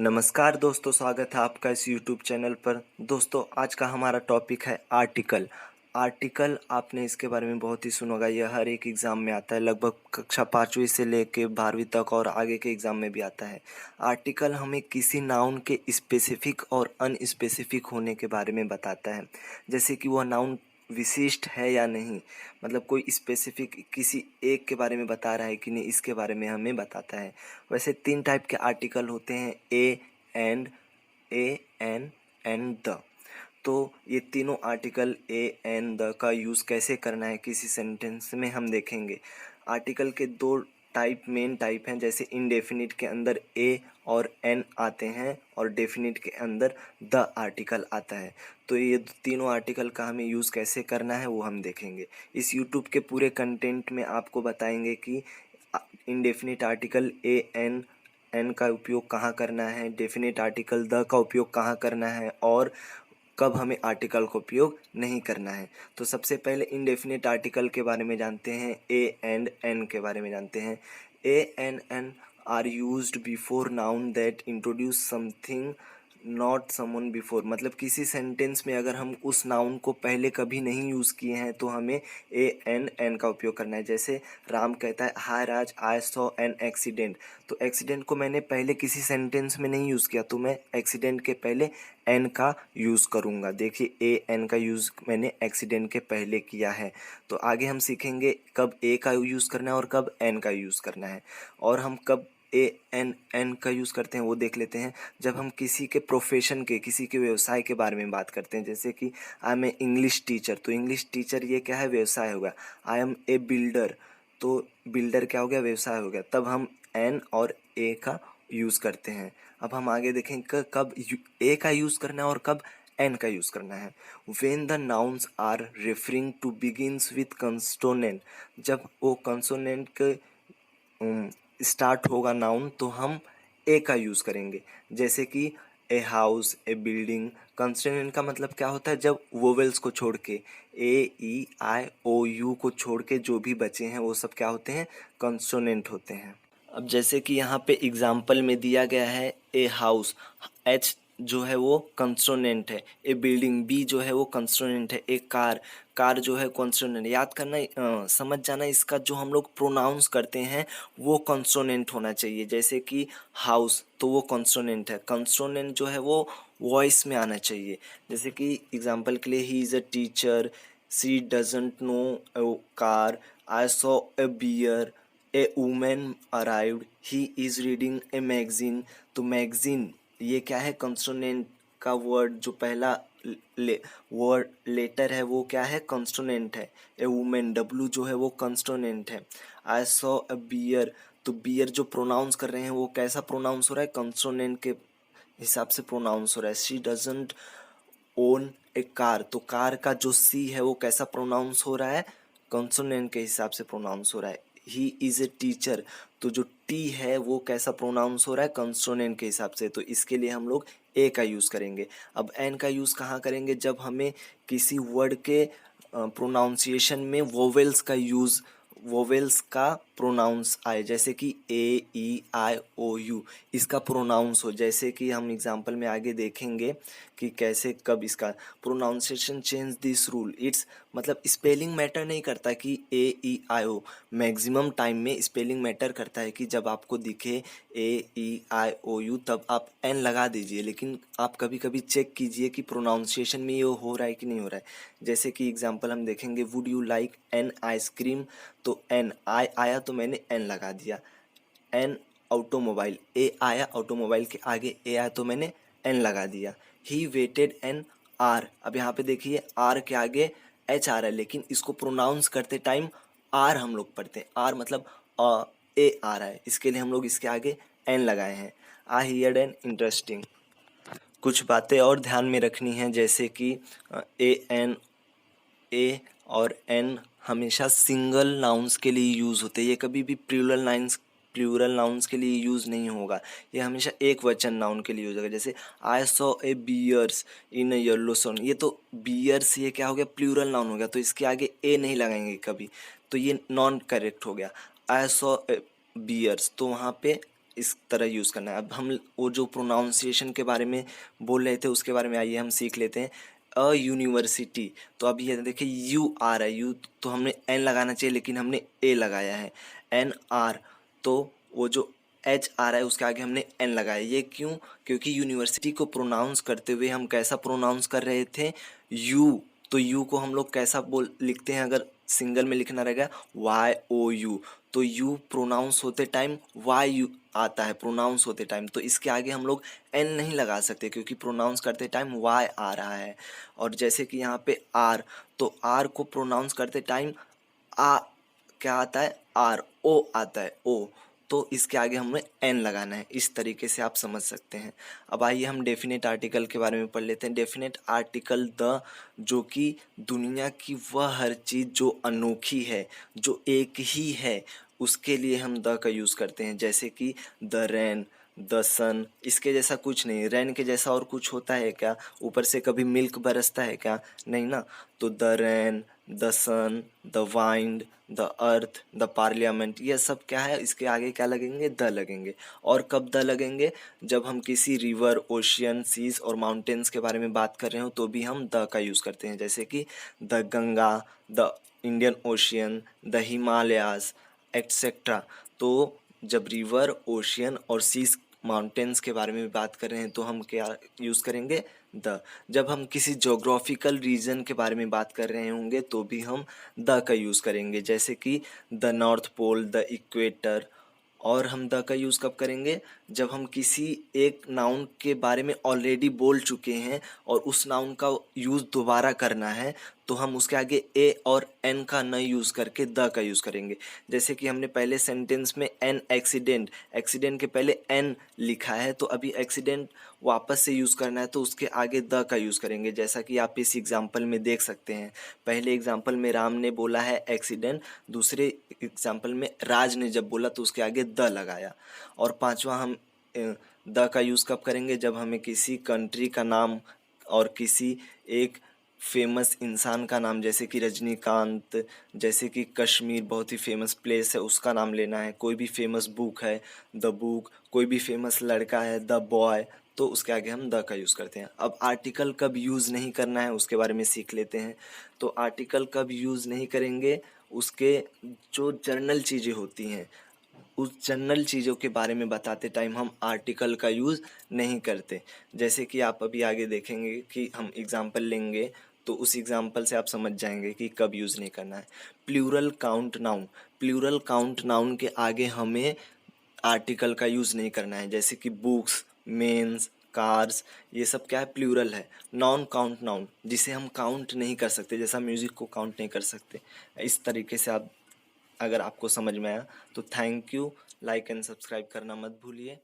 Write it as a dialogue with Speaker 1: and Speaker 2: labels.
Speaker 1: नमस्कार दोस्तों, स्वागत है आपका इस यूट्यूब चैनल पर। दोस्तों, आज का हमारा टॉपिक है आर्टिकल। आर्टिकल आपने इसके बारे में बहुत ही सुना होगा। यह हर एक एग्ज़ाम में आता है, लगभग कक्षा 5वीं से लेके 12वीं तक और आगे के एग्ज़ाम में भी आता है। आर्टिकल हमें किसी नाउन के स्पेसिफिक और अनस्पेसिफिक होने के बारे में बताता है, जैसे कि वह नाउन विशिष्ट है या नहीं। मतलब कोई स्पेसिफिक किसी एक के बारे में बता रहा है कि नहीं, इसके बारे में हमें बताता है। वैसे 3 टाइप के आर्टिकल होते हैं, एंड, ए एन द। तो ये तीनों आर्टिकल ए एन द का यूज़ कैसे करना है किसी सेंटेंस में हम देखेंगे। आर्टिकल के दो मेन टाइप हैं, जैसे इनडेफिनिट के अंदर ए और एन आते हैं और डेफिनिट के अंदर द आर्टिकल आता है। तो ये तीनों आर्टिकल का हमें यूज़ कैसे करना है वो हम देखेंगे। इस यूट्यूब के पूरे कंटेंट में आपको बताएंगे कि इनडेफिनिट आर्टिकल एन का उपयोग कहाँ करना है, डेफिनेट आर्टिकल द का उपयोग कहाँ करना है और कब हमें आर्टिकल का उपयोग नहीं करना है। तो सबसे पहले इनडेफिनेट आर्टिकल के बारे में जानते हैं, ए एंड एन के बारे में जानते हैं। A and an are used before noun that introduce something not someone before. मतलब किसी सेंटेंस में अगर हम उस नाउन को पहले कभी नहीं यूज़ किए हैं तो हमें ए एन का उपयोग करना है। जैसे राम कहता है, हाय राज, आई सॉ एन एक्सीडेंट। तो एक्सीडेंट को मैंने पहले किसी सेंटेंस में नहीं यूज़ किया, तो मैं एक्सीडेंट के पहले एन का यूज़ करूँगा। देखिए, ए एन का यूज़ मैंने एक्सीडेंट के पहले किया है। तो आगे हम सीखेंगे कब ए का यूज़ करना है और कब एन का यूज़ करना है। और हम कब ए एन का यूज़ करते हैं वो देख लेते हैं, जब हम किसी के प्रोफेशन के, किसी के व्यवसाय के बारे में बात करते हैं। जैसे कि I am a English teacher, तो इंग्लिश टीचर ये क्या है, व्यवसाय हो गया। आई एम ए बिल्डर, तो बिल्डर क्या हो गया, व्यवसाय हो गया। तब हम एन और ए का यूज़ करते हैं। अब हम आगे देखें कब ए का यूज़ करना है और कब एन का यूज़ करना है। When the nouns are referring to begins with consonant, जब वो कंसोनेंट के स्टार्ट होगा नाउन तो हम ए का यूज़ करेंगे। जैसे कि a house, A building. Consonant का मतलब क्या होता है, जब वोवेल्स को छोड़ के, ए ई आई ओ यू को छोड़ के जो भी बचे हैं वो सब क्या होते हैं, कंसोनेंट होते हैं। अब जैसे कि यहाँ पे एग्जाम्पल में दिया गया है, ए हाउस, एच जो है वो कंसोनेंट है, ए बिल्डिंग, बी जो है वो कंसोनेंट है, ए कार, कार जो है कंसोनेंट। याद करना, समझ जाना, इसका जो हम लोग प्रोनाउंस करते हैं वो कंसोनेंट होना चाहिए। जैसे कि हाउस, तो वो कंसोनेंट है। कंसोनेंट जो है वो वॉइस में आना चाहिए। जैसे कि एग्जाम्पल के लिए, he is a teacher, she doesn't know a car, I saw a bear, a women arrived, he is reading a magazine. तो मैगजीन ये क्या है, कंसोनेंट का वर्ड, जो पहला वर्ड लेटर है वो क्या है, कंसोनेंट है। ए वुमेन, डब्लू जो है वो कंसोनेंट है। आई सॉ अ बियर, तो बियर जो प्रोनाउंस कर रहे हैं वो कैसा प्रोनाउंस हो रहा है, कंसोनेंट के हिसाब से प्रोनाउंस हो रहा है। She doesn't own A car, तो कार का जो सी है वो कैसा प्रोनाउंस हो रहा है, कंसोनेंट के हिसाब से प्रोनाउंस हो रहा है। ही इज़ ए टीचर, तो जो टी है वो कैसा प्रोनाउंस हो रहा है, कंसोनेंट के हिसाब से। तो इसके लिए हम लोग ए का यूज़ करेंगे। अब एन का यूज़ कहाँ करेंगे, जब हमें किसी वर्ड के प्रोनाउंसिएशन में वोवेल्स का प्रोनाउंस आए। जैसे कि ए ई आई ओ यू, इसका प्रोनाउंस हो। जैसे कि हम एग्जांपल में आगे देखेंगे कि कैसे कब इसका pronunciation change this rule. It's मतलब स्पेलिंग मैटर नहीं करता कि ए ई आई ओ, मैक्सिमम टाइम में स्पेलिंग मैटर करता है कि जब आपको दिखे ए ई आई ओ यू तब आप एन लगा दीजिए, लेकिन आप कभी कभी चेक कीजिए कि प्रोनाउंसिएशन में ये हो रहा है कि नहीं हो रहा है। जैसे कि एग्जांपल हम देखेंगे, would you like an ice cream, तो एन आई आया तो मैंने एन लगा दिया। एन ऑटोमोबाइल, ए आया ऑटोमोबाइल के आगे, ए आया तो मैंने एन लगा दिया। ही वेटेड एन आर, अब यहाँ पे देखिए आर के आगे एच आ रहा है, लेकिन इसको प्रोनाउंस करते टाइम आर हम लोग पढ़ते हैं। आर मतलब ए आ रहा है, इसके लिए हम लोग इसके आगे एन लगाए हैं। आई हियर्ड एन इंटरेस्टिंग। कुछ बातें और ध्यान में रखनी है, जैसे कि ए और एन हमेशा सिंगल नाउन्स के लिए यूज़ होते हैं। ये कभी भी प्लूरल नाउन्स के लिए यूज़ नहीं होगा। ये हमेशा एक वचन नाउन के लिए यूज होगा। जैसे I saw a bears in yellow sun, ये तो बियर्स ये क्या हो गया, प्लूरल नाउन हो गया, तो इसके आगे ए नहीं लगाएंगे कभी, तो ये नॉन करेक्ट हो गया। आई सॉ ए बियर्स, तो वहाँ पे इस तरह यूज़ करना है। अब हम वो जो प्रोनाउंसिएशन के बारे में बोल रहे थे उसके बारे में आइए हम सीख लेते हैं। अ यूनिवर्सिटी, तो अब ये देखिए यू आ रहा है, यू तो हमने एन लगाना चाहिए लेकिन हमने ए लगाया है, एन आर, तो वो जो एच आ रहा है उसके आगे हमने एन लगाया। ये क्यों? क्योंकि यूनिवर्सिटी को प्रोनाउंस करते हुए हम कैसा प्रोनाउंस कर रहे थे, यू, तो यू को हम लोग कैसा बोल लिखते हैं, अगर सिंगल में लिखना रहेगा वाई ओ यू, तो यू प्रोनाउंस होते टाइम वाई यू आता है प्रोनाउंस होते टाइम, तो इसके आगे हम लोग एन नहीं लगा सकते क्योंकि प्रोनाउंस करते टाइम वाई आ रहा है। और जैसे कि यहाँ पे आर, तो आर को प्रोनाउंस करते टाइम आ क्या आता है, आर ओ आता है, ओ, तो इसके आगे हमें एन लगाना है। इस तरीके से आप समझ सकते हैं। अब आइए हम डेफिनेट आर्टिकल के बारे में पढ़ लेते हैं। डेफिनेट आर्टिकल द, जो कि दुनिया की वह हर चीज़ जो अनोखी है, जो एक ही है, उसके लिए हम द का यूज़ करते हैं। जैसे कि द रैन, द सन, इसके जैसा कुछ नहीं। रैन के जैसा और कुछ होता है क्या? ऊपर से कभी मिल्क बरसता है क्या? नहीं ना। तो the rain, the sun, the wind, the earth, the parliament, ये सब क्या है, इसके आगे क्या लगेंगे, द लगेंगे। और कब द लगेंगे? जब हम किसी रिवर, ओशियन, सीज और माउंटेन्स के बारे में बात कर रहे हो तो भी हम द का यूज़ करते हैं। जैसे कि the Ganga, the Indian ocean, the Himalayas, etcetera. तो जब रिवर, ओशियन और सीज, माउंटेन्स के बारे में बात कर रहे हैं तो हम क्या यूज़ करेंगे, द। जब हम किसी जोग्राफिकल रीजन के बारे में बात कर रहे होंगे तो भी हम द का यूज़ करेंगे। जैसे कि the north pole, the equator. और हम द का यूज़ कब करेंगे? जब हम किसी एक नाउन के बारे में ऑलरेडी बोल चुके हैं और उस नाउन का यूज़ दोबारा करना है तो हम उसके आगे ए और एन का न यूज़ करके द का यूज़ करेंगे। जैसे कि हमने पहले सेंटेंस में एन एक्सीडेंट, एक्सीडेंट के पहले एन लिखा है, तो अभी एक्सीडेंट वापस से यूज़ करना है तो उसके आगे द का यूज़ करेंगे। जैसा कि आप इस एग्जाम्पल में देख सकते हैं। पहले एग्जाम्पल में राम ने बोला है एक्सीडेंट, दूसरे एग्जाम्पल में राज ने जब बोला तो उसके आगे द लगाया। और पांचवा हम द का यूज़ कब करेंगे? जब हमें किसी कंट्री का नाम और किसी एक फेमस इंसान का नाम, जैसे कि रजनीकांत, जैसे कि कश्मीर बहुत ही फेमस प्लेस है उसका नाम लेना है, कोई भी फेमस बुक है द बुक, कोई भी फेमस लड़का है द बॉय, तो उसके आगे हम द का यूज़ करते हैं। अब आर्टिकल कब यूज़ नहीं करना है उसके बारे में सीख लेते हैं। तो आर्टिकल कब यूज़ नहीं करेंगे, उसके जो जर्नल चीज़ें होती हैं उस जनरल चीज़ों के बारे में बताते टाइम हम आर्टिकल का यूज़ नहीं करते। जैसे कि आप अभी आगे देखेंगे कि हम एग्ज़ाम्पल लेंगे तो उस एग्ज़ाम्पल से आप समझ जाएंगे कि कब यूज़ नहीं करना है। Plural count noun, plural count noun के आगे हमें आर्टिकल का यूज़ नहीं करना है। जैसे कि बुक्स, मेंस, कार्स, ये सब क्या है, प्लूरल है। नॉन काउंट नाउन, जिसे हम काउंट नहीं कर सकते, जैसा म्यूज़िक को काउंट नहीं कर सकते। इस तरीके से आप, अगर आपको समझ में आया तो thank you. Like and subscribe करना मत भूलिए।